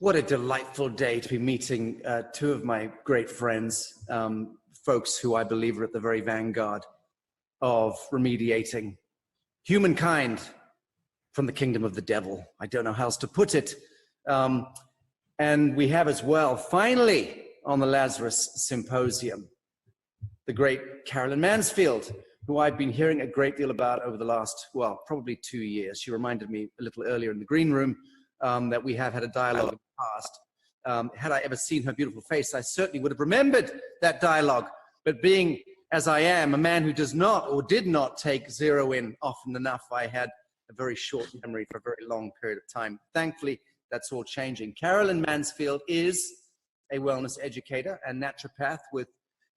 What a delightful day to be meeting two of my great friends, folks who I believe are at the very vanguard of remediating humankind from the kingdom of the devil. I don't know how else to put it. And we have as well, finally, on the Lazarus Symposium, the great Carolyn Mansfield, who I've been hearing a great deal about over the last, well, probably 2 years. She reminded me a little earlier in the green room that we have had a dialogue in the past. Had I ever seen her beautiful face, I certainly would have remembered that dialogue. But being, as I am, a man who does not or did not take zero in often enough, I had a very short memory for a very long period of time. Thankfully, that's all changing. Carolyn Mansfield is a wellness educator and naturopath with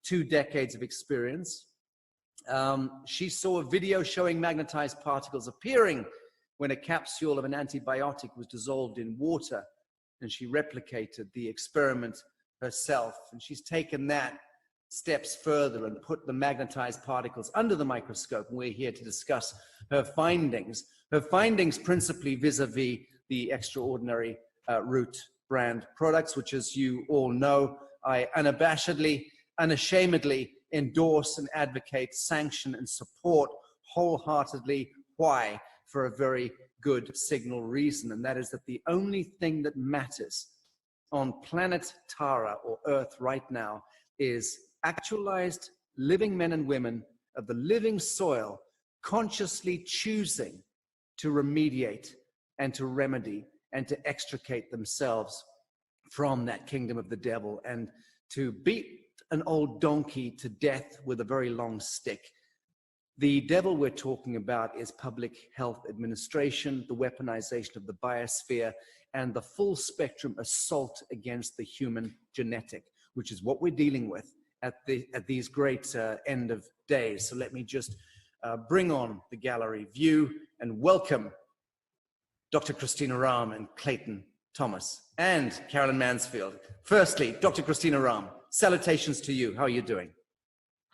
2 decades of experience. She saw a video showing magnetized particles appearing when a capsule of an antibiotic was dissolved in water, and she replicated the experiment herself. And she's taken that steps further and put the magnetized particles under the microscope. And we're here to discuss her findings principally vis-a-vis the extraordinary Root brand products, which, as you all know, I unabashedly, unashamedly endorse and advocate, sanction and support wholeheartedly. Why? For a very good signal reason, and that is that the only thing that matters on planet Tara or Earth right now is actualized living men and women of the living soil consciously choosing to remediate and to remedy and to extricate themselves from that kingdom of the devil and to beat an old donkey to death with a very long stick. The devil we're talking about is public health administration, the weaponization of the biosphere, and the full spectrum assault against the human genetic, which is what we're dealing with at these great end of days. So let me just bring on the gallery view and welcome Dr. Christina Rahm and Clayton Thomas and Carolyn Mansfield. Firstly, Dr. Christina Rahm, salutations to you. How are you doing?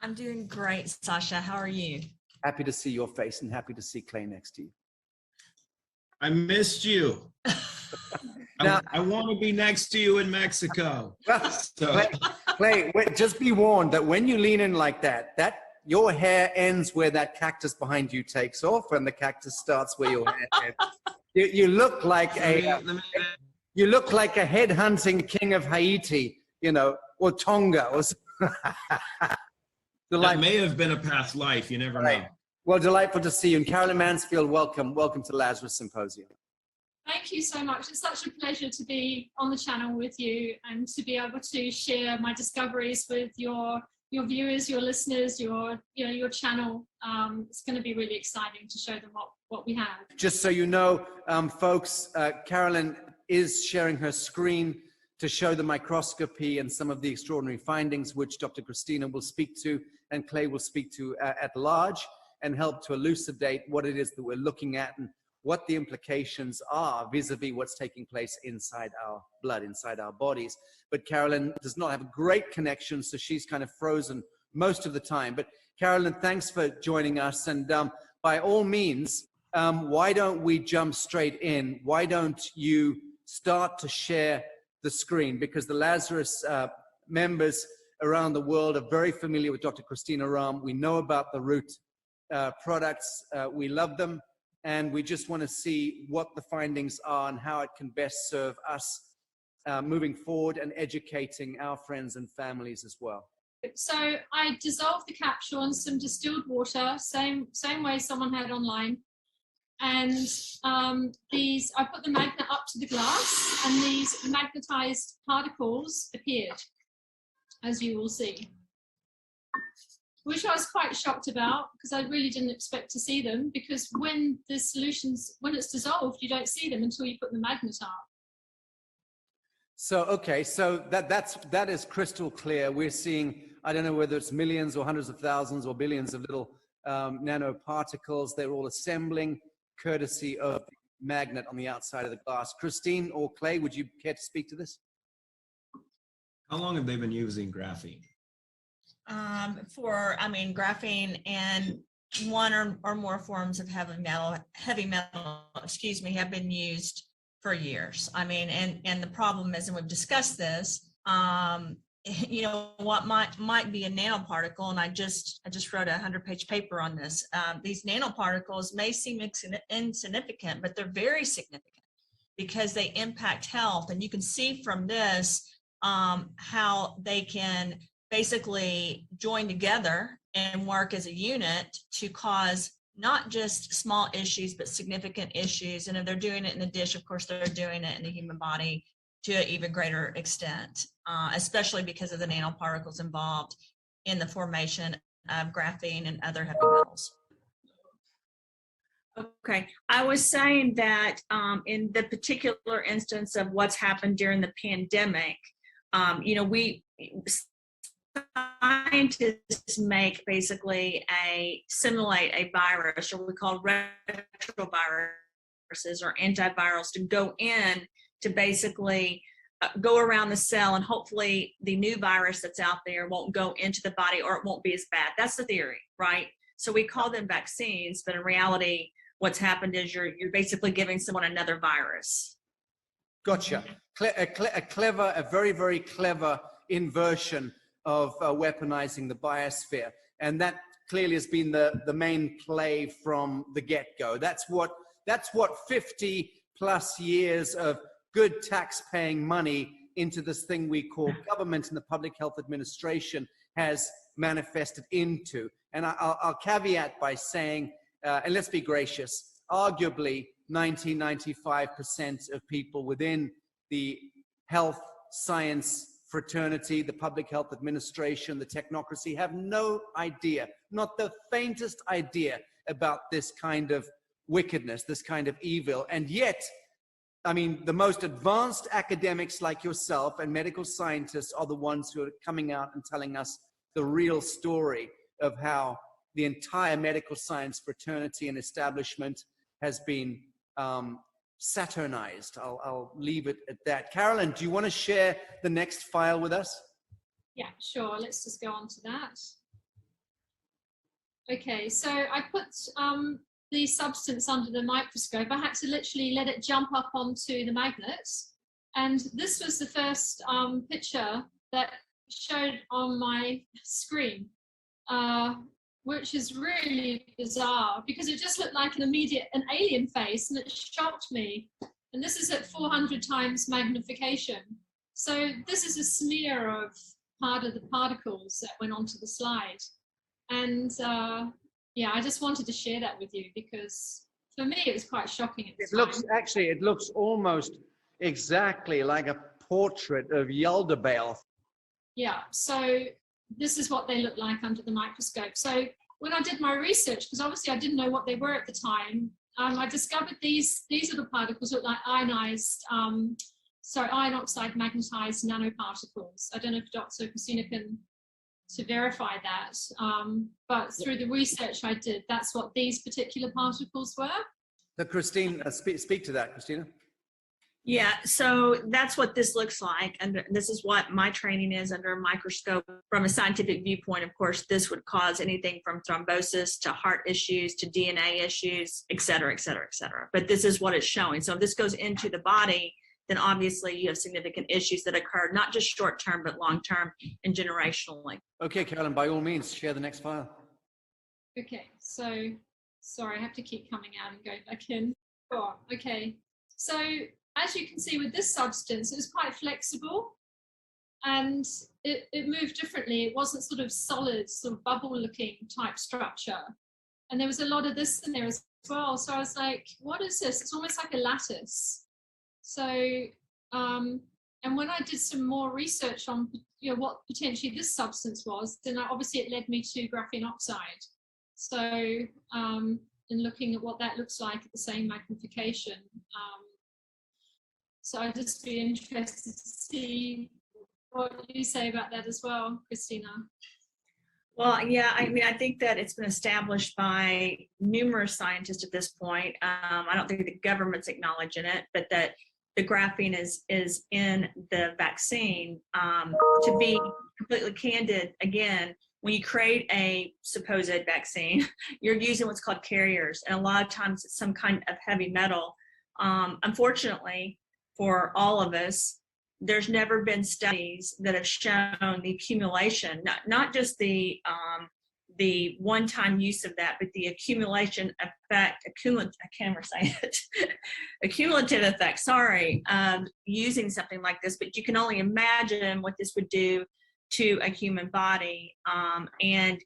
I'm doing great, Sasha. How are you? Happy to see your face and happy to see Clay next to you. I missed you. Now, I want to be next to you in Mexico. So. Clay, just be warned that when you lean in like that, your hair ends where that cactus behind you takes off, and the cactus starts where your hair ends. You look like you look like a head-hunting king of Haiti, you know, or Tonga, or that may have been a past life. You never know. Well, delightful to see you. And Carolyn Mansfield, welcome to Lazarus Symposium. Thank you so much. It's such a pleasure to be on the channel with you and to be able to share my discoveries with your viewers, your listeners, your channel. It's going to be really exciting to show them what we have. Just so you know, folks, Carolyn is sharing her screen to show the microscopy and some of the extraordinary findings, which Dr. Christina will speak to and Clay will speak to at large, and help to elucidate what it is that we're looking at and what the implications are vis-a-vis what's taking place inside our blood, inside our bodies. But Carolyn does not have a great connection, so she's kind of frozen most of the time. But Carolyn, thanks for joining us. And by all means, why don't we jump straight in? Why don't you start to share the screen? Because the Lazarus members around the world are very familiar with Dr. Christina Rahm. We know about the Root products. We love them. And we just want to see what the findings are and how it can best serve us moving forward and educating our friends and families as well. So I dissolved the capsule in some distilled water, same way someone had online. And I put the magnet up to the glass, and these magnetized particles appeared, as you will see, which I was quite shocked about because I really didn't expect to see them, because when it's dissolved, you don't see them until you put the magnet up. So, okay, so that is crystal clear. We're seeing, I don't know whether it's millions or hundreds of thousands or billions of little nanoparticles. They're all assembling courtesy of the magnet on the outside of the glass. Christine or Clay, would you care to speak to this? How long have they been using graphene? Graphene and one or more forms of heavy metal, have been used for years. I mean, and the problem is, and we've discussed this, you know, what might be a nanoparticle, and I just wrote a 100-page paper on this. These nanoparticles may seem insignificant, but they're very significant because they impact health. And you can see from this how they can basically join together and work as a unit to cause not just small issues, but significant issues. And if they're doing it in the dish, of course, they're doing it in the human body to an even greater extent, especially because of the nanoparticles involved in the formation of graphene and other heavy metals. Okay, I was saying that in the particular instance of what's happened during the pandemic, you know, scientists make basically simulate a virus, or we call retroviruses or antivirals, to go in to basically go around the cell, and hopefully the new virus that's out there won't go into the body, or it won't be as bad. That's the theory, right? So we call them vaccines, but in reality, what's happened is you're basically giving someone another virus. Gotcha. A very, very clever inversion of weaponizing the biosphere. And that clearly has been the main play from the get-go. That's what 50 plus years of good tax-paying money into this thing we call government and the public health administration has manifested into. And I'll caveat by saying, and let's be gracious, arguably 95% of people within the health science fraternity, the public health administration, the technocracy have no idea, not the faintest idea about this kind of wickedness, this kind of evil. And yet, I mean, the most advanced academics like yourself and medical scientists are the ones who are coming out and telling us the real story of how the entire medical science fraternity and establishment has been saturnized. I'll leave it at that. Carolyn, do you want to share the next file with us? Yeah, sure. Let's just go on to that. Okay, so I put the substance under the microscope. I had to literally let it jump up onto the magnet. And this was the first picture that showed on my screen, which is really bizarre because it just looked like an alien face, and it shocked me. And this is at 400 times magnification. So this is a smear of part of the particles that went onto the slide. And yeah, I just wanted to share that with you because for me it was quite shocking. It looks almost exactly like a portrait of Yaldabaoth. Yeah, so this is what they look like under the microscope. So when I did my research, because obviously I didn't know what they were at the time, I discovered these little particles look like iron oxide magnetized nanoparticles. I don't know if Dr. Christina can to verify that, but through the research I did, that's what these particular particles were. So Christine, speak to that, Christina. Yeah, so that's what this looks like, and this is what my training is under a microscope. From a scientific viewpoint, of course, this would cause anything from thrombosis to heart issues to DNA issues, et cetera, et cetera, et cetera. But this is what it's showing. So if this goes into the body, then obviously you have significant issues that occur, not just short-term, but long-term and generationally. Okay, Carolyn, by all means, share the next file. Okay, so, sorry, I have to keep coming out and going back in. Oh, okay, so as you can see with this substance, it was quite flexible and it moved differently. It wasn't sort of solid, sort of bubble-looking type structure. And there was a lot of this in there as well. So I was like, what is this? It's almost like a lattice. So, and when I did some more research on, you know, what potentially this substance was, then obviously it led me to graphene oxide. So, in looking at what that looks like at the same magnification. So I'd just be interested to see what you say about that as well, Christina. Well, yeah, I mean, I think that it's been established by numerous scientists at this point. I don't think the government's acknowledging it, but that the graphene is in the vaccine. To be completely candid, again, when you create a supposed vaccine, you're using what's called carriers. And a lot of times it's some kind of heavy metal Unfortunately, for all of us, there's never been studies that have shown the accumulation, not just the one-time use of that, but the accumulation effect, I can't ever say it, accumulative effect, sorry, using something like this, but you can only imagine what this would do to a human body. And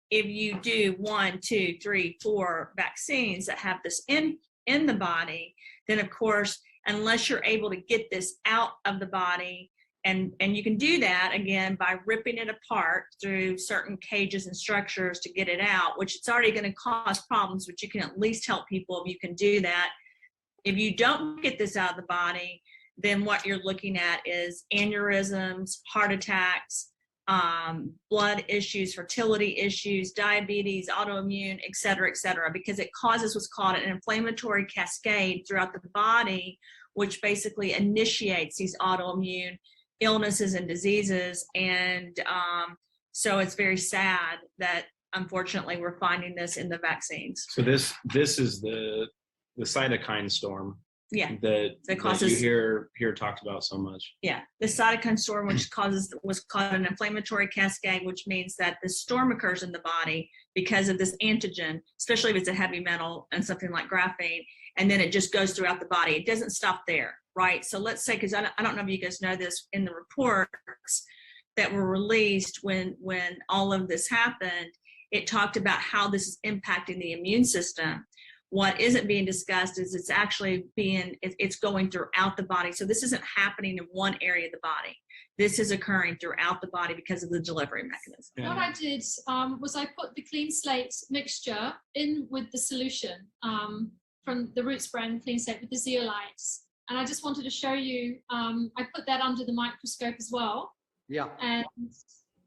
if you do 1, 2, 3, 4 vaccines that have this in the body, then of course, unless you're able to get this out of the body, and you can do that again by ripping it apart through certain cages and structures to get it out, which it's already going to cause problems, but you can at least help people if you can do that. If you don't get this out of the body, then what you're looking at is aneurysms, heart attacks, blood issues, fertility issues, diabetes, autoimmune, et cetera, because it causes what's called an inflammatory cascade throughout the body, which basically initiates these autoimmune illnesses and diseases. And so it's very sad that unfortunately we're finding this in the vaccines. So this is the cytokine storm. Yeah, that causes, you hear talked about so much. Yeah, the cytokine storm, which was called an inflammatory cascade, which means that the storm occurs in the body because of this antigen, especially if it's a heavy metal and something like graphene, and then it just goes throughout the body. It doesn't stop there, right? So let's say, because I don't know if you guys know this, in the reports that were released when all of this happened, it talked about how this is impacting the immune system. What isn't being discussed is it's actually it's going throughout the body. So this isn't happening in one area of the body. This is occurring throughout the body because of the delivery mechanism. What I did was I put the clean slate mixture in with the solution from the Roots brand clean slate with the zeolites. And I just wanted to show you, I put that under the microscope as well. Yeah. And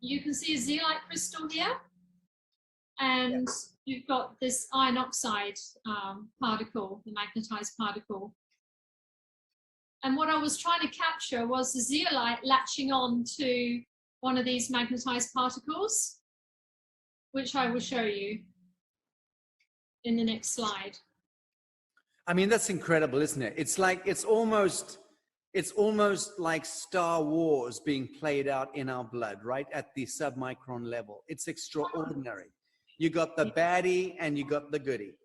you can see a zeolite crystal here. And you've got this iron oxide particle, the magnetized particle. And what I was trying to capture was the zeolite latching on to one of these magnetized particles, which I will show you in the next slide. I mean, that's incredible, isn't it? It's almost like Star Wars being played out in our blood, right? At the submicron level. It's extraordinary. You got the baddie and you got the goodie.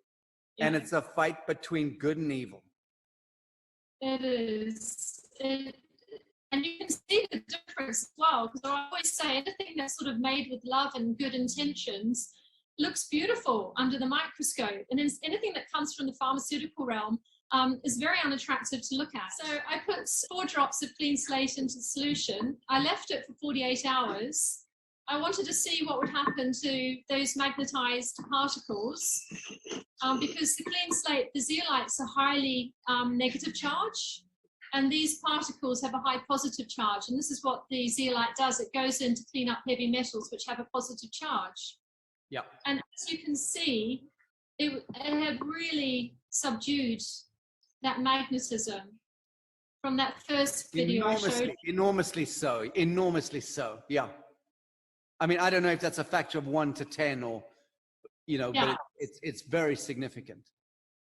Yeah. And it's a fight between good and evil. It is. And you can see the difference as well, because I always say anything that's sort of made with love and good intentions looks beautiful under the microscope. And anything that comes from the pharmaceutical realm is very unattractive to look at. So I put 4 drops of clean slate into the solution. I left it for 48 hours. I wanted to see what would happen to those magnetized particles because the clean slate, the zeolites are highly negative charge, and these particles have a high positive charge. And this is what the zeolite does. It goes in to clean up heavy metals, which have a positive charge. Yeah. And as you can see, it had really subdued that magnetism from that first video I showed. Enormously so, yeah. I mean, I don't know if that's a factor of 1 to 10 or, yeah. But it's very significant.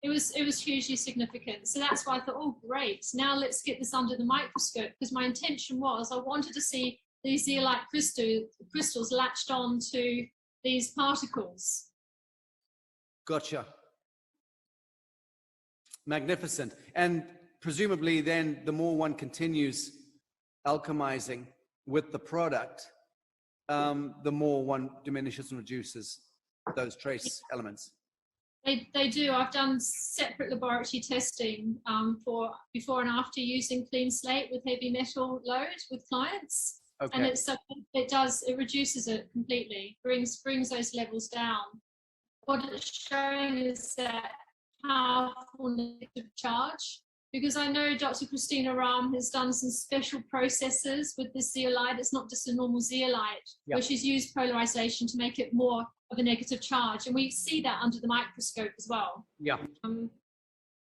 It was hugely significant. So that's why I thought, oh, great. Now let's get this under the microscope, because my intention was I wanted to see these zeolite crystals latched on to these particles. Gotcha. Magnificent. And presumably then the more one continues alchemizing with the product, the more one diminishes and reduces those trace elements. They do. I've done separate laboratory testing for before and after using clean slate with heavy metal load with clients. Okay. And it reduces it completely, brings those levels down. What it's showing is that powerful negative charge, because I know Dr. Christina Rahm has done some special processes with this zeolite. It's not just a normal zeolite, where she's used polarization to make it more of a negative charge. And we see that under the microscope as well. Yeah.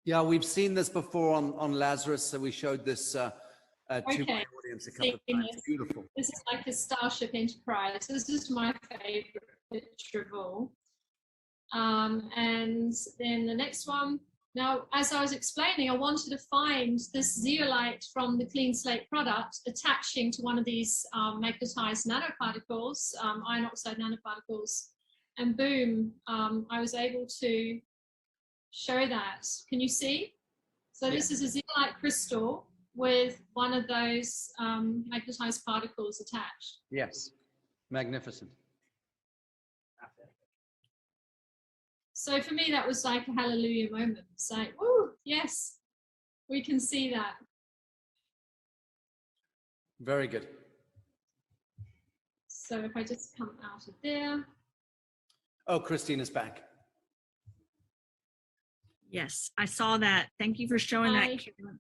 Yeah, we've seen this before on Lazarus. So we showed this to my audience a couple of times. Beautiful. This is like a Starship Enterprise. This is my favorite picture of all. And then the next one, Now, as I was explaining, I wanted to find this zeolite from the clean slate product attaching to one of these magnetized nanoparticles, iron oxide nanoparticles, and boom, I was able to show that. Can you see? So this is a zeolite crystal with one of those magnetized particles attached. Yes, magnificent. So for me, that was like a hallelujah moment. It's like, oh, yes, we can see that. Very good. So if I just come out of there. Oh, Christina's back. Yes, I saw that. Thank you for showing that. Karen.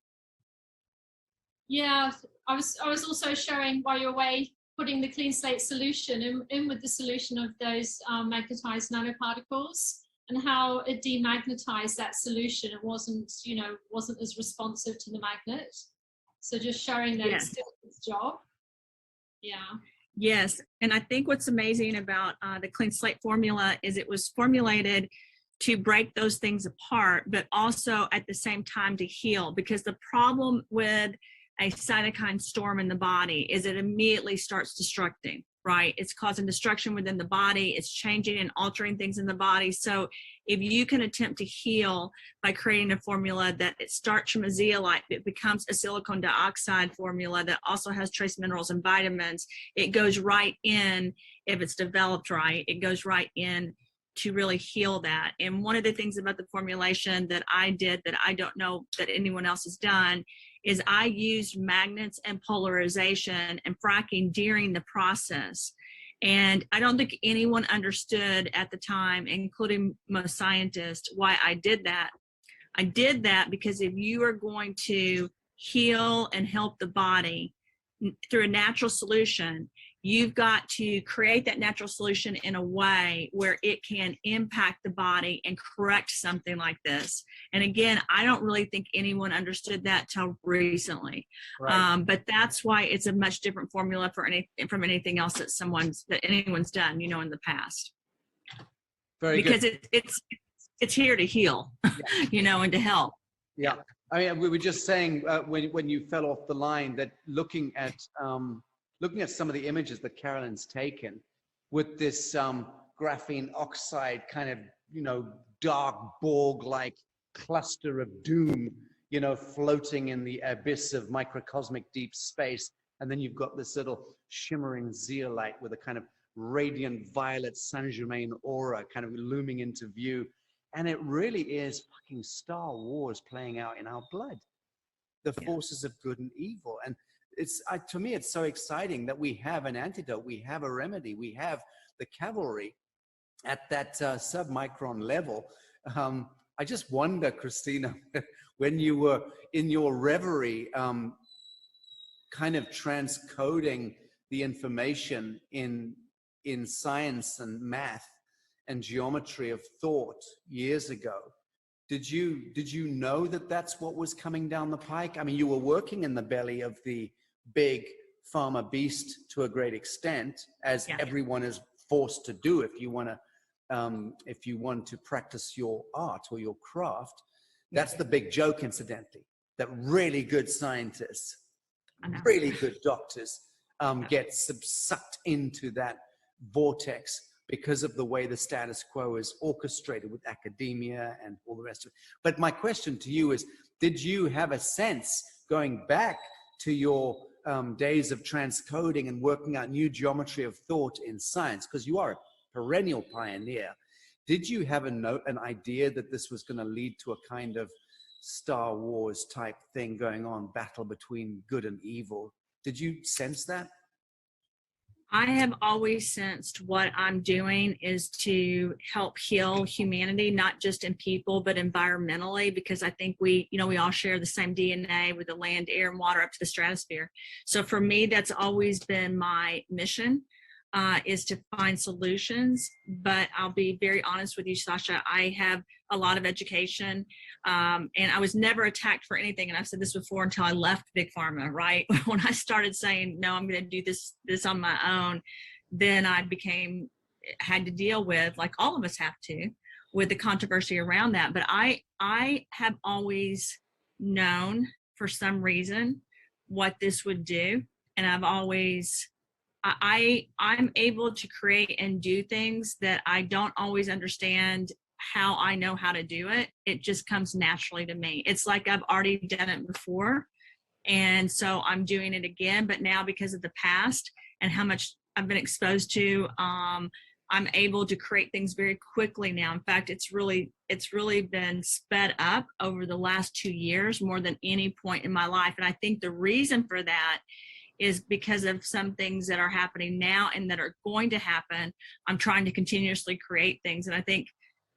Yeah, I was also showing while you're away, putting the clean slate solution in with the solution of those magnetized nanoparticles, and how it demagnetized that solution. It wasn't as responsive to the magnet. So just showing that it still did its job. Yeah. Yes, and I think what's amazing about the clean slate formula is it was formulated to break those things apart, but also at the same time to heal, because the problem with a cytokine storm in the body is it immediately starts destructing, right? It's causing destruction within the body. It's changing and altering things in the body. So if you can attempt to heal by creating a formula that it starts from a zeolite, it becomes a silicon dioxide formula that also has trace minerals and vitamins, it goes right in, if it's developed right, it goes right in to really heal that. And one of the things about the formulation that I did that I don't know that anyone else has done is I used magnets and polarization and fracking during the process. And I don't think anyone understood at the time, including most scientists, why I did that. I did that because if you are going to heal and help the body through a natural solution, you've got to create that natural solution in a way where it can impact the body and correct something like this. And again, I don't really think anyone understood that till recently. Right. But that's why it's a much different formula from anything else that anyone's done, in the past. Very because good. it's here to heal, and to help. Yeah. I mean, we were just saying when you fell off the line that looking at some of the images that Carolyn's taken with this graphene oxide kind of, dark Borg-like cluster of doom, floating in the abyss of microcosmic deep space. And then you've got this little shimmering zeolite with a kind of radiant violet Saint-Germain aura kind of looming into view. And it really is fucking Star Wars playing out in our blood. The forces of good and evil. And to me, it's so exciting that we have an antidote, we have a remedy, we have the cavalry at that sub-micron level. I just wonder, Christina, when you were in your reverie, kind of transcoding the information in science and math and geometry of thought years ago, did you know that that's what was coming down the pike? I mean, you were working in the belly of the big pharma beast to a great extent, as everyone is forced to do if you want to practice your art or your craft. That's the big joke, incidentally, that really good scientists, really good doctors get sucked into that vortex because of the way the status quo is orchestrated with academia and all the rest of it. But my question to you is, did you have a sense going back to your days of transcoding and working out new geometry of thought in science, because you are a perennial pioneer, did you have an idea that this was going to lead to a kind of Star Wars type thing going on, battle between good and evil? Did you sense that? I have always sensed what I'm doing is to help heal humanity, not just in people, but environmentally, because I think we all share the same DNA with the land, air, and water up to the stratosphere. So for me, that's always been my mission, is to find solutions. But I'll be very honest with you, Sasha, I have a lot of education, and I was never attacked for anything. And I've said this before until I left Big Pharma, right? When I started saying, no, I'm going to do this on my own, then I had to deal with, like all of us have to, with the controversy around that. But I have always known for some reason what this would do. And I've always, I'm able to create and do things that I don't always understand how I know how to do it. It just comes naturally to me. It's like I've already done it before. And so I'm doing it again, but now because of the past and how much I've been exposed to, I'm able to create things very quickly now. In fact, it's really been sped up over the last 2 years more than any point in my life. And I think the reason for that is because of some things that are happening now and that are going to happen. I'm trying to continuously create things. And I think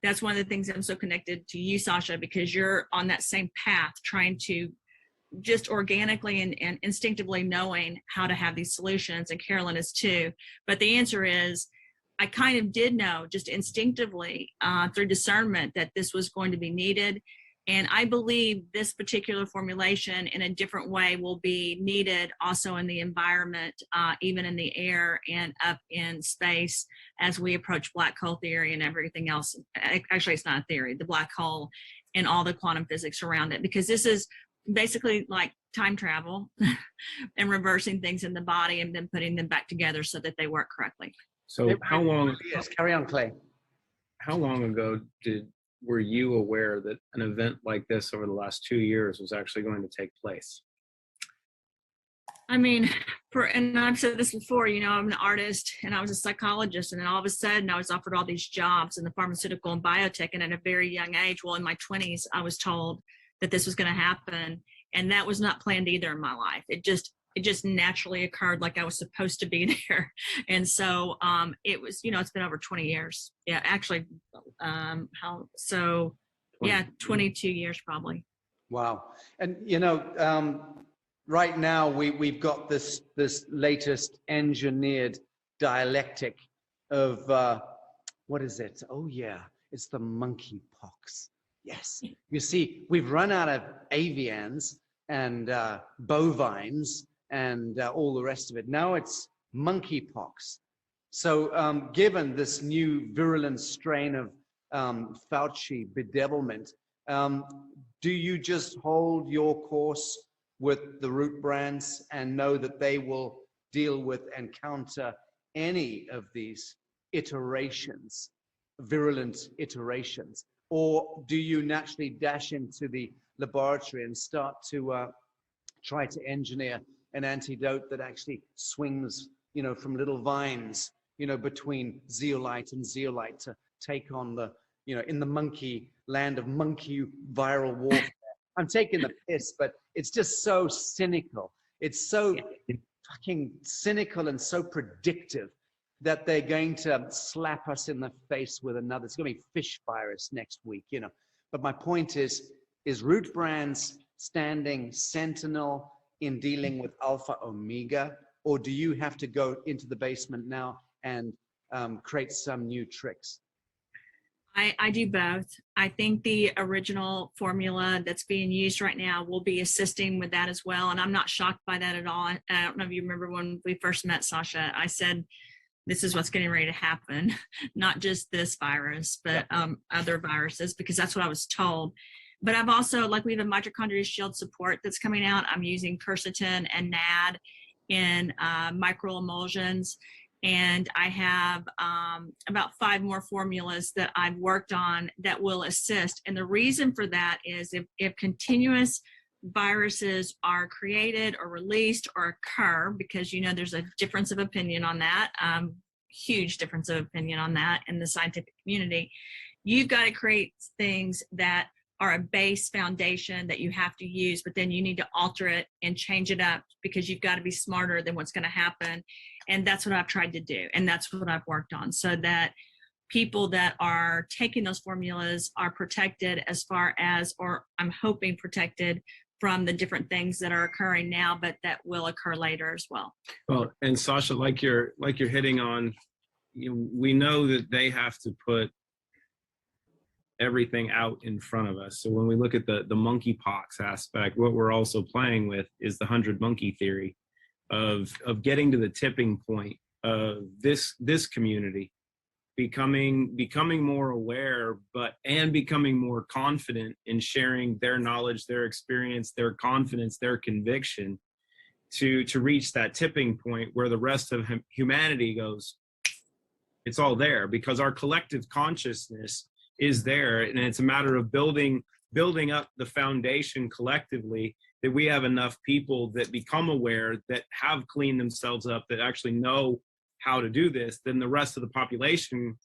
that's one of the things I'm so connected to you, Sasha, because you're on that same path, trying to just organically and instinctively knowing how to have these solutions. And Carolyn is too. But the answer is, I kind of did know just instinctively through discernment that this was going to be needed. And I believe this particular formulation in a different way will be needed also in the environment, even in the air and up in space as we approach black hole theory and everything else. Actually, it's not a theory, the black hole and all the quantum physics around it, because this is basically like time travel and reversing things in the body and then putting them back together so that they work correctly. So how long? Yes, carry on, Clay. How long ago were you aware that an event like this over the last 2 years was actually going to take place? I mean, and I've said this before, you know, I'm an artist and I was a psychologist, and then all of a sudden I was offered all these jobs in the pharmaceutical and biotech. And at a very young age, well, in my 20s, I was told that this was going to happen. And that was not planned either in my life. It just naturally occurred, like I was supposed to be there. And so it was, you know, it's been over 20 years. Yeah, actually, 22 years probably. Wow. And, you know, right now we've got this latest engineered dialectic of, what is it? Oh, yeah, it's the monkeypox. Yes. You see, we've run out of avians and bovines and all the rest of it. Now it's monkeypox. So given this new virulent strain of Fauci bedevilment, do you just hold your course with the Root Brands and know that they will deal with and counter any of these iterations, virulent iterations? Or do you naturally dash into the laboratory and start to try to engineer an antidote that actually swings, you know, from little vines, you know, between zeolite and zeolite to take on the, you know, in the monkey land of monkey viral warfare? I'm taking the piss, but it's just so cynical. It's so fucking cynical and so predictive that they're going to slap us in the face with another. It's going to be fish virus next week, you know. But my point is Root Brands standing sentinel in dealing with Alpha Omega, or do you have to go into the basement now and create some new tricks? I do both. I think the original formula that's being used right now will be assisting with that as well. And I'm not shocked by that at all. I don't know if you remember when we first met, Sasha, I said, this is what's getting ready to happen, not just this virus, but other viruses, because that's what I was told. But I've also, like, we have a mitochondria shield support that's coming out. I'm using quercetin and NAD in microemulsions. And I have about 5 more formulas that I've worked on that will assist. And the reason for that is if continuous viruses are created or released or occur, because, you know, there's a difference of opinion on that, huge difference of opinion on that in the scientific community, you've got to create things that are a base foundation that you have to use, but then you need to alter it and change it up because you've got to be smarter than what's going to happen. And that's what I've tried to do. And that's what I've worked on, so that people that are taking those formulas are protected as far as, or I'm hoping protected from the different things that are occurring now, but that will occur later as well. Well, and Sasha, like you're hitting on, we know that they have to put everything out in front of us. So when we look at the monkeypox aspect, what we're also playing with is the 100 monkey theory of getting to the tipping point of this community becoming more aware, and becoming more confident in sharing their knowledge, their experience, their confidence, their conviction, to reach that tipping point where the rest of humanity goes, it's all there, because our collective consciousness is there, and it's a matter of building up the foundation collectively, that we have enough people that become aware, that have cleaned themselves up, that actually know how to do this. Then the rest of the population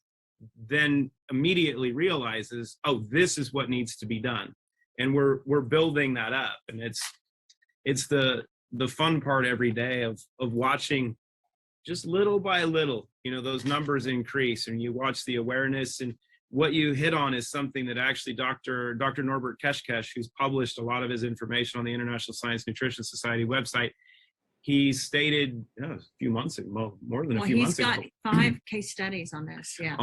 then immediately realizes, oh, this is what needs to be done. And we're building that up. And it's the fun part every day of watching, just little by little, those numbers increase, and you watch the awareness. And what you hit on is something that actually Dr. Norbert Keshkesh, who's published a lot of his information on the International Science Nutrition Society website, he stated a few months ago, more than a few months ago. He's got 5 case studies on this, yeah.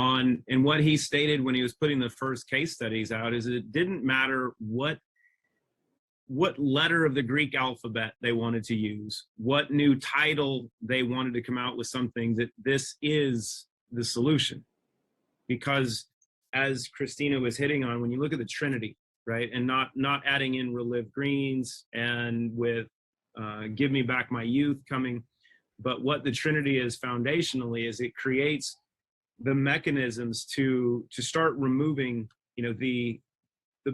And what he stated when he was putting the first case studies out is it didn't matter what letter of the Greek alphabet they wanted to use, what new title they wanted to come out with, something that this is the solution. Because as Christina was hitting on, when you look at the Trinity, right, and not adding in Relive Greens and with Give Me Back My Youth coming, but what the Trinity is foundationally is it creates the mechanisms to start removing, the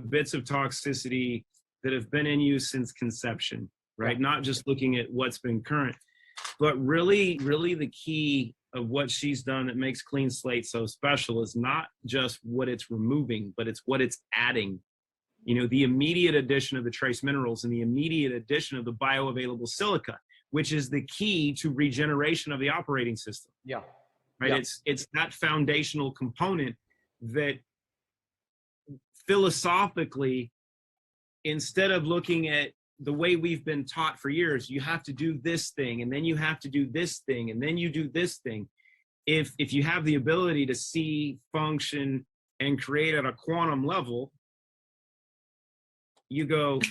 bits of toxicity that have been in use since conception, right? Not just looking at what's been current, but really the key of what she's done that makes Clean Slate so special is not just what it's removing, but it's what it's adding. The immediate addition of the trace minerals and the immediate addition of the bioavailable silica, which is the key to regeneration of the operating system. Yeah. Right. Yeah. It's that foundational component that philosophically, instead of looking at the way we've been taught for years, you have to do this thing, and then you have to do this thing, and then you do this thing. If you have the ability to see, function, and create at a quantum level, you go,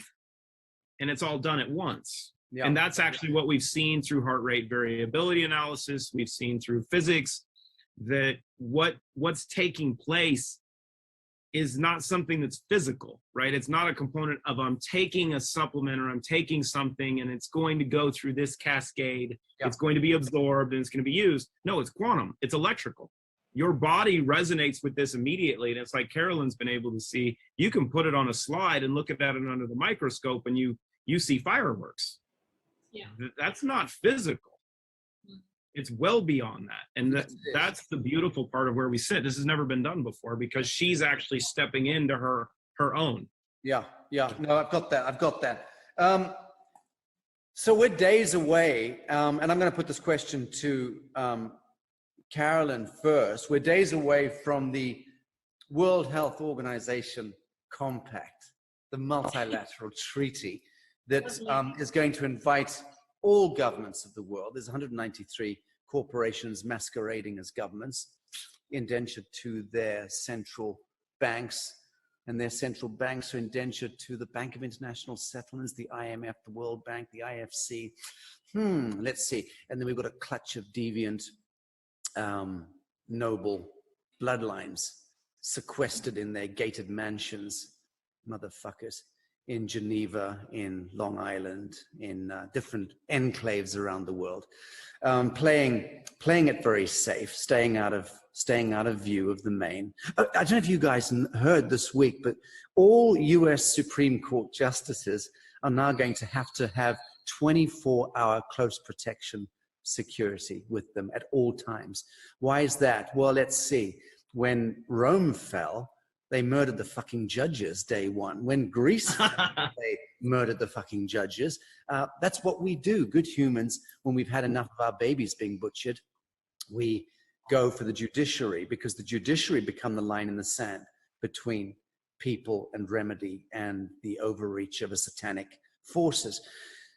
and it's all done at once. Yeah. And that's actually what we've seen through heart rate variability analysis. We've seen through physics that what's taking place is not something that's physical, right? It's not a component of I'm taking a supplement or I'm taking something and it's going to go through this cascade. Yeah. It's going to be absorbed and it's going to be used. No, it's quantum. It's electrical. Your body resonates with this immediately. And it's like Carolyn's been able to see, you can put it on a slide and look at that under the microscope and you see fireworks. Yeah. That's not physical. It's well beyond that. And that's the beautiful part of where we sit. This has never been done before because she's actually stepping into her own. Yeah. Yeah. No, I've got that. So we're days away. And I'm going to put this question to Carolyn first. We're days away from the World Health Organization Compact, the multilateral treaty that is going to invite all governments of the world. There's 193 corporations masquerading as governments, indentured to their central banks, and their central banks are indentured to the Bank of International Settlements, the IMF, the World Bank, the IFC. Let's see. And then we've got a clutch of deviant, noble bloodlines sequestered in their gated mansions, motherfuckers, in Geneva, in Long Island, in different enclaves around the world, playing it very safe, staying out of view of the main. I don't know if you guys heard this week, but all US Supreme Court justices are now going to have 24-hour close protection security with them at all times. Why is that? Well, let's see. When Rome fell, they murdered the fucking judges day one. When Greece fell, they murdered the fucking judges. That's what we do. Good humans, when we've had enough of our babies being butchered, we go for the judiciary, because the judiciary become the line in the sand between people and remedy and the overreach of a satanic forces.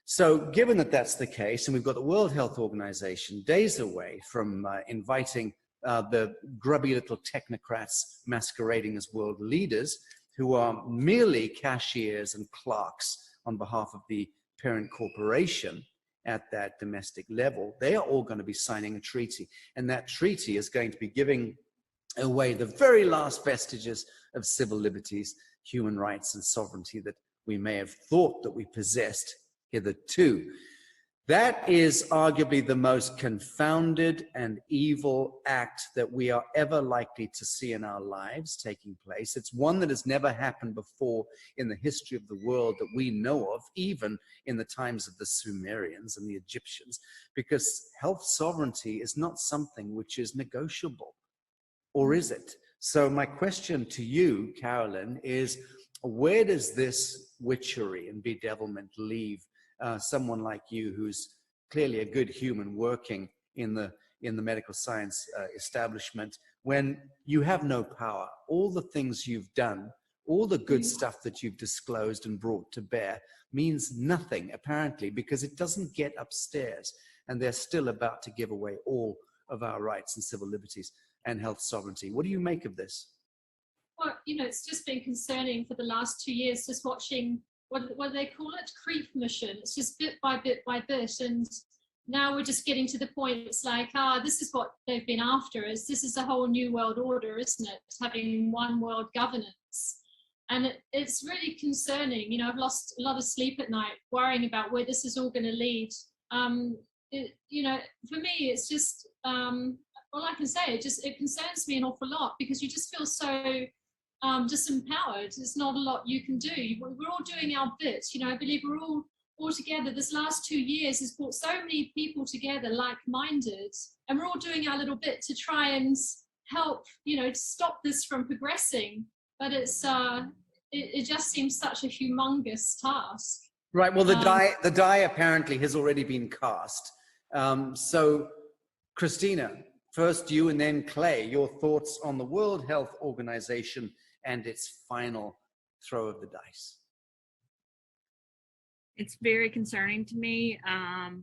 So given that that's the case, and we've got the World Health Organization days away from inviting the grubby little technocrats masquerading as world leaders, who are merely cashiers and clerks on behalf of the parent corporation at that domestic level, they are all going to be signing a treaty. And that treaty is going to be giving away the very last vestiges of civil liberties, human rights, and sovereignty that we may have thought that we possessed hitherto. That is arguably the most confounded and evil act that we are ever likely to see in our lives taking place. It's one that has never happened before in the history of the world that we know of, even in the times of the Sumerians and the Egyptians, because health sovereignty is not something which is negotiable, or is it? So my question to you, Carolyn, is where does this witchery and bedevilment leave someone like you, who's clearly a good human working in the medical science establishment, when you have no power? All the things you've done, all the good stuff that you've disclosed and brought to bear means nothing, apparently, because it doesn't get upstairs, and they're still about to give away all of our rights and civil liberties and health sovereignty. What do you make of this? Well, it's just been concerning for the last 2 years, just watching what do they call it? Creep mission. It's just bit by bit by bit. And now we're just getting to the point, it's like, this is what they've been after, is this is a whole new world order, isn't it? Having one world governance. And it's really concerning. I've lost a lot of sleep at night worrying about where this is all going to lead. For me, it's just, all I can say, it concerns me an awful lot, because you just feel so disempowered. There's not a lot you can do. We're all doing our bit. I believe we're all together. This last 2 years has brought so many people together, like-minded, and we're all doing our little bit to try and help, to stop this from progressing. But it's it just seems such a humongous task. Right. Well, the die apparently has already been cast. So, Christina, first you and then Clay, your thoughts on the World Health Organization and its final throw of the dice. It's very concerning to me,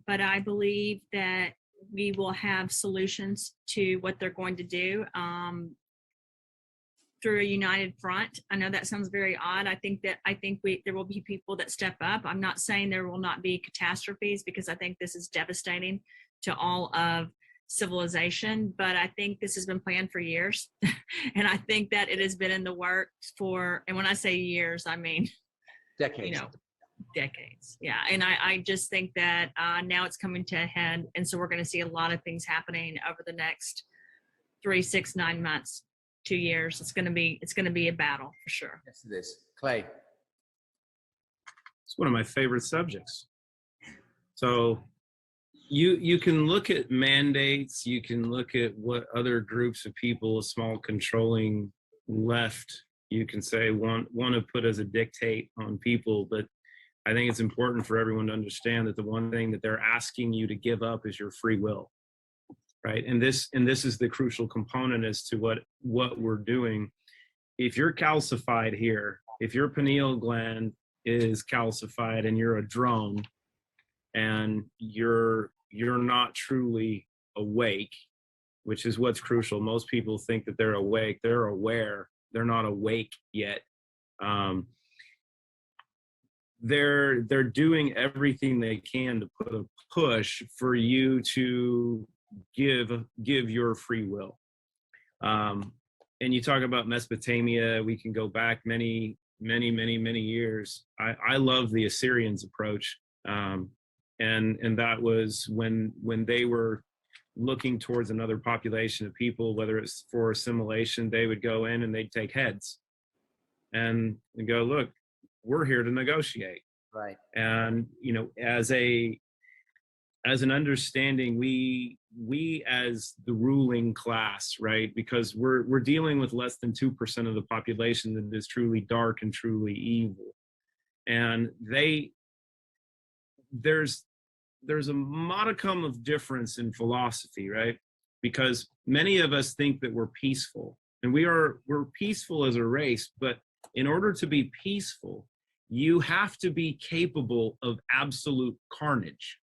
but I believe that we will have solutions to what they're going to do through a united front. I know that sounds very odd. I think there will be people that step up. I'm not saying there will not be catastrophes, because I think this is devastating to all of civilization, but I think this has been planned for years. And I think that it has been in the works for, and when I say years, I mean decades. Decades. Yeah. And I just think that now it's coming to a head. And so we're going to see a lot of things happening over the next 3, 6, 9 months, 2 years. It's going to be a battle for sure. Yes, it is. Clay. It's one of my favorite subjects. So you can look at mandates, you can look at what other groups of people, a small controlling left, you can say want to put as a dictate on people, but I think it's important for everyone to understand that the one thing that they're asking you to give up is your free will, right? And this is the crucial component as to what we're doing. If you're calcified here, if your pineal gland is calcified and you're a drone and you're not truly awake, which is what's crucial. Most people think that they're awake, they're aware, they're not awake yet. They're doing everything they can to put a push for you to give your free will. And you talk about Mesopotamia, we can go back many years. I love the Assyrians approach. And that was when they were looking towards another population of people, whether it's for assimilation, they would go in and they'd take heads and go, look, we're here to negotiate. Right. And, as an understanding, we as the ruling class, right, because we're dealing with less than 2% of the population that is truly dark and truly evil. And there's a modicum of difference in philosophy, right? Because many of us think that we're peaceful, and we're peaceful as a race, but in order to be peaceful, you have to be capable of absolute carnage.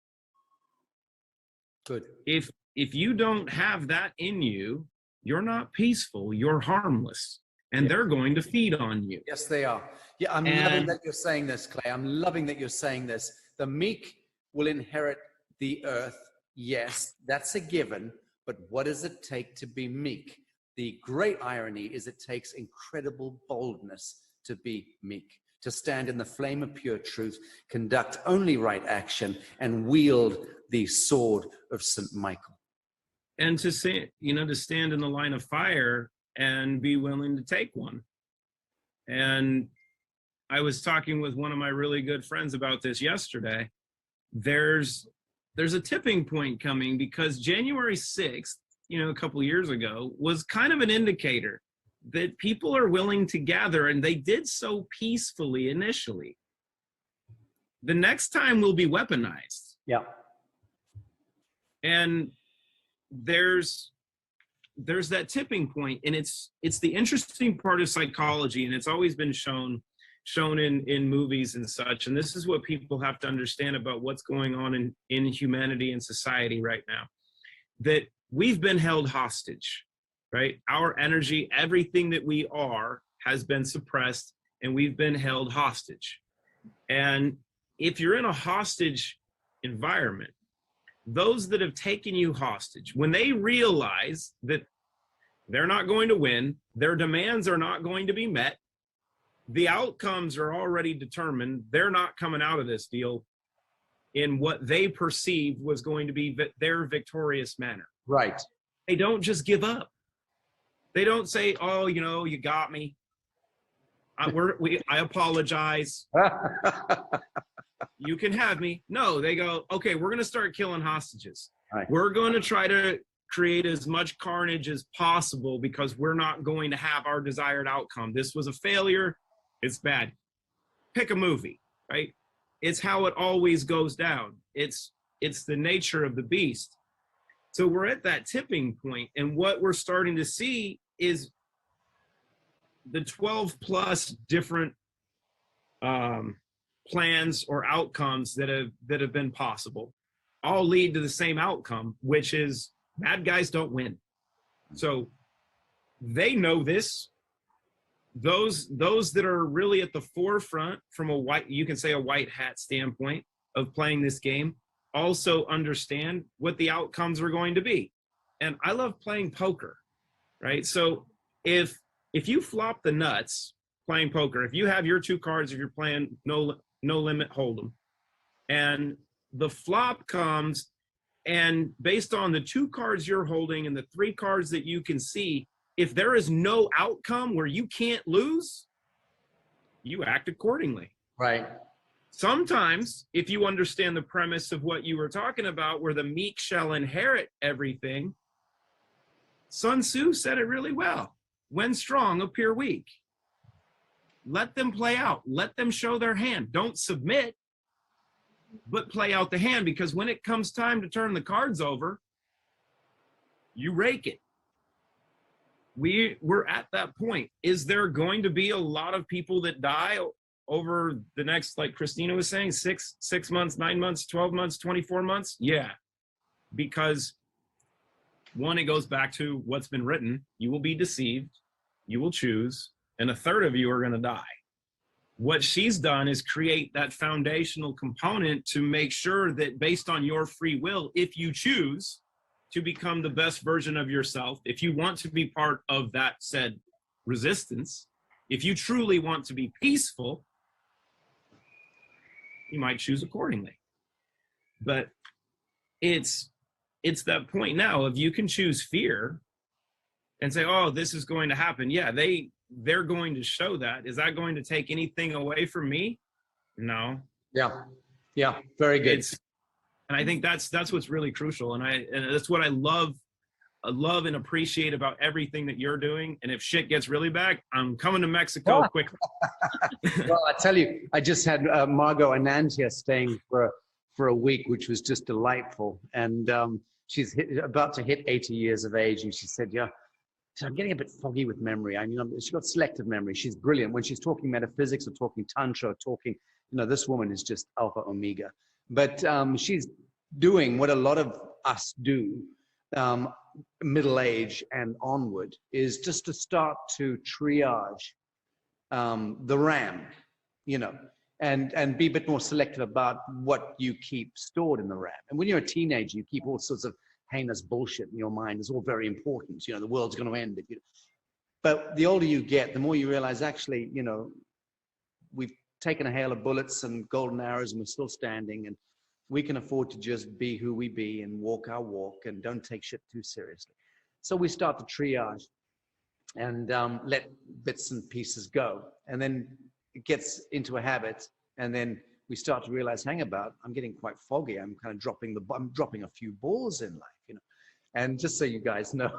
Good. If you don't have that in you, you're not peaceful, you're harmless, and they're going to feed on you. Yes, they are. Yeah, I'm loving that you're saying this, Clay. I'm loving that you're saying this. The meek will inherit the earth. Yes, that's a given. But what does it take to be meek? The great irony is it takes incredible boldness to be meek, to stand in the flame of pure truth, conduct only right action, and wield the sword of St. Michael. And to say, to stand in the line of fire and be willing to take one. And I was talking with one of my really good friends about this yesterday. There's a tipping point coming, because January 6th, a couple of years ago, was kind of an indicator that people are willing to gather, and they did so peacefully initially. The next time will be weaponized. Yeah. And there's that tipping point, and it's the interesting part of psychology, and it's always been shown in movies and such. And this is what people have to understand about what's going on in humanity and society right now, that we've been held hostage, right? Our energy, everything that we are, has been suppressed, and we've been held hostage. And if you're in a hostage environment, those that have taken you hostage, when they realize that they're not going to win, their demands are not going to be met, the outcomes are already determined, they're not coming out of this deal in what they perceived was going to be their victorious manner. Right. They don't just give up. They don't say, oh, you got me. I apologize. You can have me. No, they go, okay, we're going to start killing hostages. Right. We're going to try to create as much carnage as possible, because we're not going to have our desired outcome. This was a failure. It's bad. Pick a movie, right? It's how it always goes down. It's the nature of the beast. So we're at that tipping point, and what we're starting to see is the 12 plus different plans or outcomes that have been possible all lead to the same outcome, which is bad guys don't win. So they know this. Those that are really at the forefront from a white hat standpoint of playing this game also understand what the outcomes are going to be. And I love playing poker, right? So if you flop the nuts playing poker, if you have your two cards, if you're playing no limit hold'em, and the flop comes, and based on the two cards you're holding and the three cards that you can see, if there is no outcome where you can't lose, you act accordingly. Right. Sometimes, if you understand the premise of what you were talking about, where the meek shall inherit everything, Sun Tzu said it really well. When strong, appear weak. Let them play out. Let them show their hand. Don't submit, but play out the hand, because when it comes time to turn the cards over, you rake it. We're at that point. Is there going to be a lot of people that die over the next, like Christina was saying, 6 months, 9 months, 12 months, 24 months? Yeah, because one, it goes back to what's been written. You will be deceived, you will choose, and a third of you are going to die. What she's done is create that foundational component to make sure that based on your free will, if you choose to become the best version of yourself, if you want to be part of that said resistance, if you truly want to be peaceful, you might choose accordingly. But it's that point now of you can choose fear and say, oh, this is going to happen. Yeah, they're going to show that. Is that going to take anything away from me? No. Yeah, very good. And I think that's what's really crucial. And that's what I love and appreciate about everything that you're doing. And if shit gets really bad, I'm coming to Mexico quickly. Well, I tell you, I just had Margot Anand here staying for a week, which was just delightful. And she's about to hit 80 years of age. And she said, yeah, so I'm getting a bit foggy with memory. I mean, she's got selective memory. She's brilliant. When she's talking metaphysics or talking tantra or talking, this woman is just alpha omega. But she's doing what a lot of us do, middle age and onward, is just to start to triage the RAM, and be a bit more selective about what you keep stored in the RAM. And when you're a teenager, you keep all sorts of painless bullshit in your mind is all very important. You know, the world's going to end if you. But the older you get, the more you realize, actually, you know, we've taken a hail of bullets and golden arrows, and we're still standing, and we can afford to just be who we be and walk our walk and don't take shit too seriously. So we start to triage and let bits and pieces go, and then it gets into a habit, and then we start to realize, hang about, I'm getting quite foggy. I'm kind of dropping a few balls in life, you know. And just so you guys know,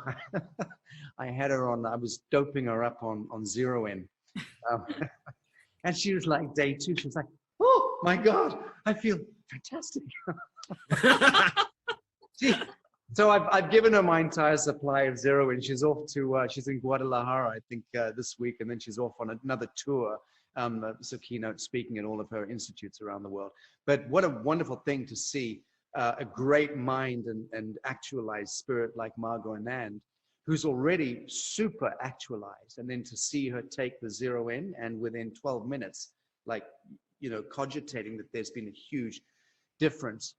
I had her on, I was doping her up on Zero In. And she was like, day 2, she was like, oh my God, I feel fantastic. So I've given her my entire supply of Zero In. She's off to, she's in Guadalajara, I think, this week, and then she's off on another tour. So keynote speaking at all of her institutes around the world. But what a wonderful thing to see a great mind and actualized spirit like Margot Anand, who's already super actualized, and then to see her take the Zero In and within 12 minutes, like, you know, cogitating that there's been a huge difference.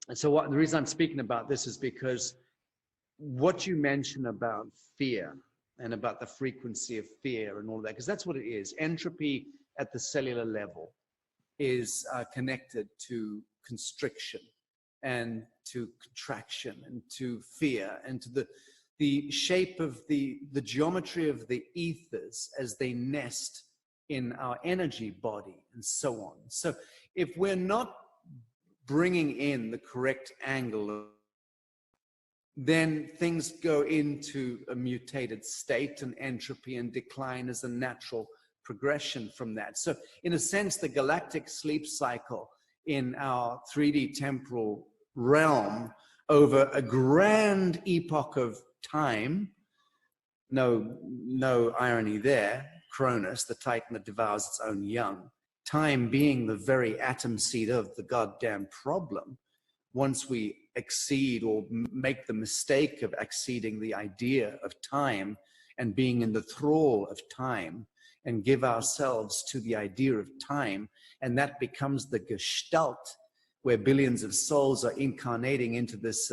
And so the reason I'm speaking about this is because what you mentioned about fear and about the frequency of fear and all that, because that's what it is. Entropy at the cellular level is connected to constriction and to contraction and to fear and to the shape of the geometry of the ethers as they nest in our energy body and so on. So if we're not bringing in the correct angle, then things go into a mutated state, and entropy and decline is a natural progression from that. So in a sense, the galactic sleep cycle in our 3D temporal realm over a grand epoch of time, no irony there, Cronus, the titan that devours its own young, time being the very atom seed of the goddamn problem. Once we exceed or make the mistake of exceeding the idea of time and being in the thrall of time and give ourselves to the idea of time, and that becomes the gestalt where billions of souls are incarnating into this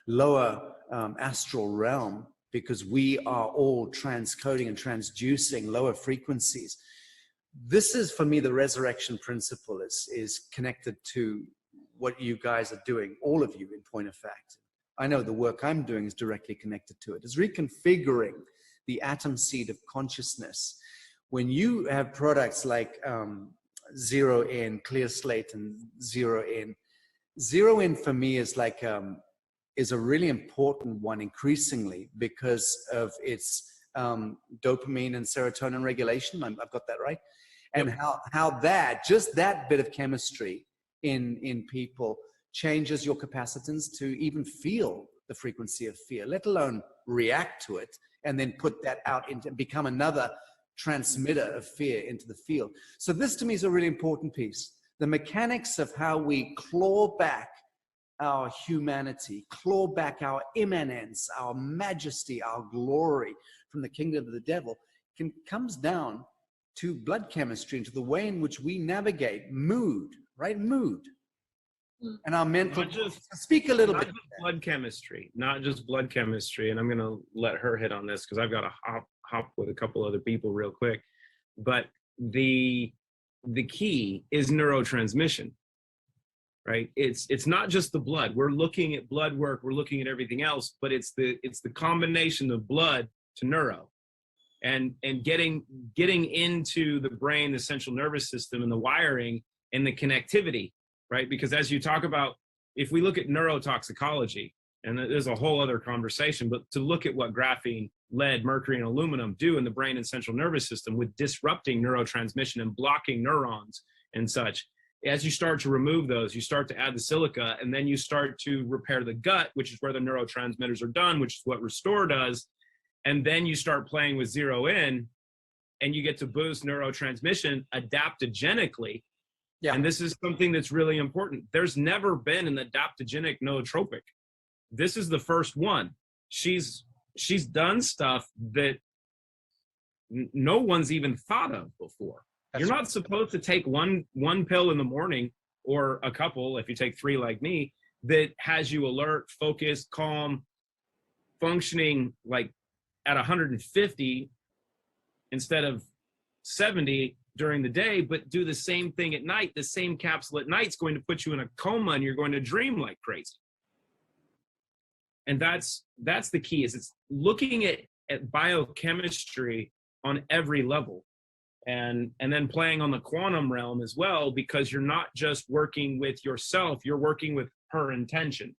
lower astral realm, because we are all transcoding and transducing lower frequencies. This is, for me, the resurrection principle is connected to what you guys are doing, all of you, in point of fact. I know the work I'm doing is directly connected to it. It's reconfiguring the atom seed of consciousness. When you have products like Zero In, Clear Slate, and Zero In for me is like is a really important one increasingly because of its dopamine and serotonin regulation. I've got that right. And how that, just that bit of chemistry in people changes your capacitance to even feel the frequency of fear, let alone react to it, and then put that out into, become another transmitter of fear into the field. So this to me is a really important piece. The mechanics of how we claw back our humanity, claw back our immanence, our majesty, our glory from the kingdom of the devil comes down to blood chemistry and to the way in which we navigate mood, right? Mood. And our mental, speak a little bit. Not just blood chemistry. And I'm going to let her hit on this because I've got to hop with a couple other people real quick. But the key is neurotransmission, right? It's not just the blood. We're looking at blood work. We're looking at everything else, but it's the combination of blood to neuro. And getting into the brain, the central nervous system, and the wiring and the connectivity, right? Because as you talk about, if we look at neurotoxicology, and there's a whole other conversation, but to look at what graphene, lead, mercury, and aluminum do in the brain and central nervous system with disrupting neurotransmission and blocking neurons and such, as you start to remove those, you start to add the silica, and then you start to repair the gut, which is where the neurotransmitters are done, which is what Restore does. And then you start playing with Zero In, and you get to boost neurotransmission adaptogenically. Yeah. And this is something that's really important. There's never been an adaptogenic nootropic. This is the first one. She's done stuff that no one's even thought of before. You're not supposed to take one pill in the morning, or a couple if you take 3 like me, that has you alert, focused, calm, functioning like at 150 instead of 70 during the day, but do the same thing at night. The same capsule at night is going to put you in a coma and you're going to dream like crazy. And that's the key, is it's looking at biochemistry on every level. And then playing on the quantum realm as well, because you're not just working with yourself, you're working with her intention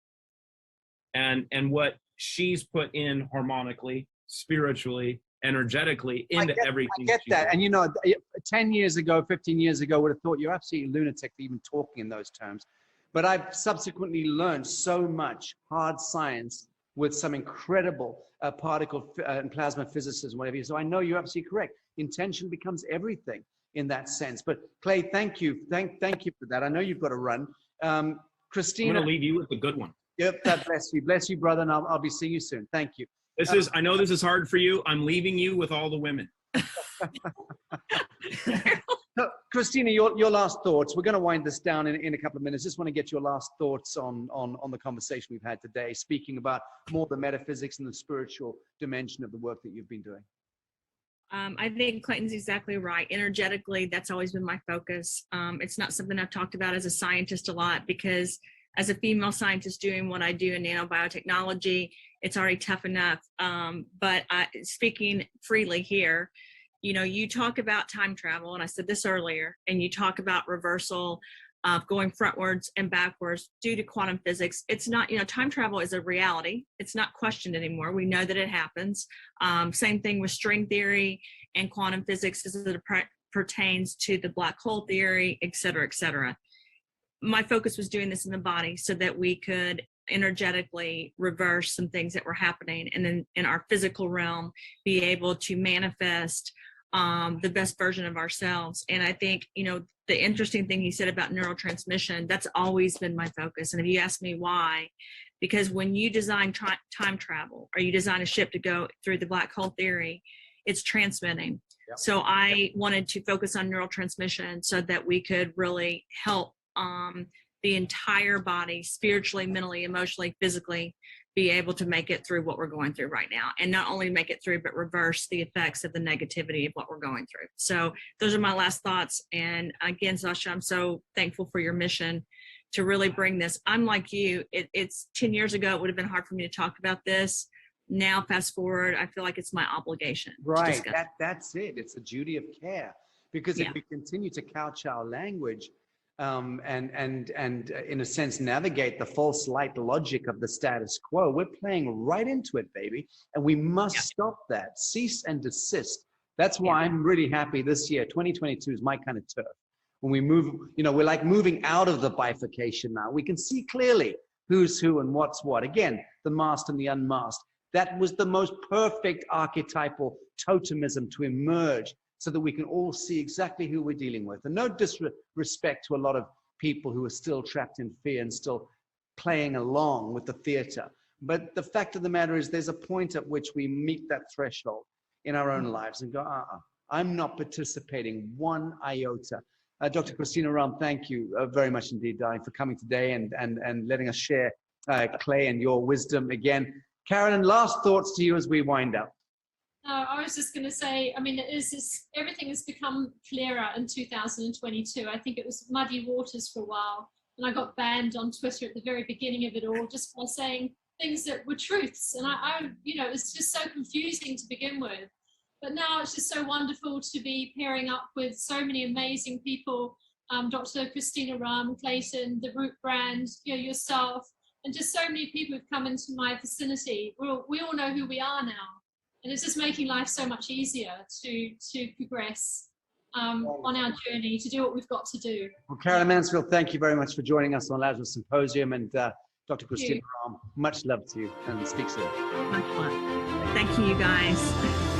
and what she's put in harmonically, spiritually, energetically into everything. I get that. And you know, 10 years ago, 15 years ago, I would have thought you're absolutely lunatic even talking in those terms. But I've subsequently learned so much hard science with some incredible particle and plasma physicists and whatever. So I know you're absolutely correct. Intention becomes everything in that sense. But Clay, thank you. Thank you for that. I know you've got to run. Christina. I'm going to leave you with a good one. Yep, God bless you. Bless you, brother. And I'll be seeing you soon. Thank you. I know this is hard for you. I'm leaving you with all the women. No, Christina, your last thoughts. We're going to wind this down in a couple of minutes. Just want to get your last thoughts on the conversation we've had today, speaking about more the metaphysics and the spiritual dimension of the work that you've been doing. I think Clayton's exactly right. Energetically, that's always been my focus. It's not something I've talked about as a scientist a lot, because as a female scientist doing what I do in nanobiotechnology, it's already tough enough. But speaking freely here, you know, you talk about time travel, and I said this earlier, and you talk about reversal, going frontwards and backwards due to quantum physics. It's not, you know, time travel is a reality. It's not questioned anymore. We know that it happens. Same thing with string theory and quantum physics as it pertains to the black hole theory, et cetera, et cetera. My focus was doing this in the body so that we could energetically reverse some things that were happening, and then in our physical realm be able to manifest the best version of ourselves. And I think, you know, the interesting thing he said about neurotransmission, that's always been my focus. And if you ask me why, because when you design time travel, or you design a ship to go through the black hole theory, it's transmitting. Yep. So I wanted to focus on neurotransmission so that we could really help the entire body, spiritually, mentally, emotionally, physically, be able to make it through what we're going through right now. And not only make it through, but reverse the effects of the negativity of what we're going through. So those are my last thoughts. And again, Sasha, I'm so thankful for your mission to really bring this. I'm like you, it's 10 years ago, it would have been hard for me to talk about this. Now, fast forward, I feel like it's my obligation. Right, that's it. It's a duty of care. Because if we continue to couch our language, and in a sense navigate the false light logic of the status quo, we're playing right into it, baby, and we must stop that. Cease and desist. That's why I'm really happy this year. 2022 is my kind of turf. When we move, you know, we're like moving out of the bifurcation now. We can see clearly who's who and what's what. Again, the masked and the unmasked. That was the most perfect archetypal totemism to emerge, so that we can all see exactly who we're dealing with. And no disrespect to a lot of people who are still trapped in fear and still playing along with the theater. But the fact of the matter is, there's a point at which we meet that threshold in our own lives and go, I'm not participating one iota. Dr. Christina Rahm, thank you very much indeed, darling, for coming today and letting us share Clay and your wisdom again. Carolyn, last thoughts to you as we wind up. I was just going to say, I mean, everything has become clearer in 2022. I think it was muddy waters for a while, and I got banned on Twitter at the very beginning of it all just by saying things that were truths. And I you know, it's just so confusing to begin with. But now it's just so wonderful to be pairing up with so many amazing people, Dr. Christina Rahm, Clayton, the Root Brand, you know, yourself, and just so many people who've come into my vicinity. We all know who we are now. And it's just making life so much easier to progress on our journey, to do what we've got to do. Well, Carolyn Mansfield, thank you very much for joining us on Lazarus Symposium. And Dr. Christina Rahm, much love to you, and speak soon. Much fun. Thank you, you guys.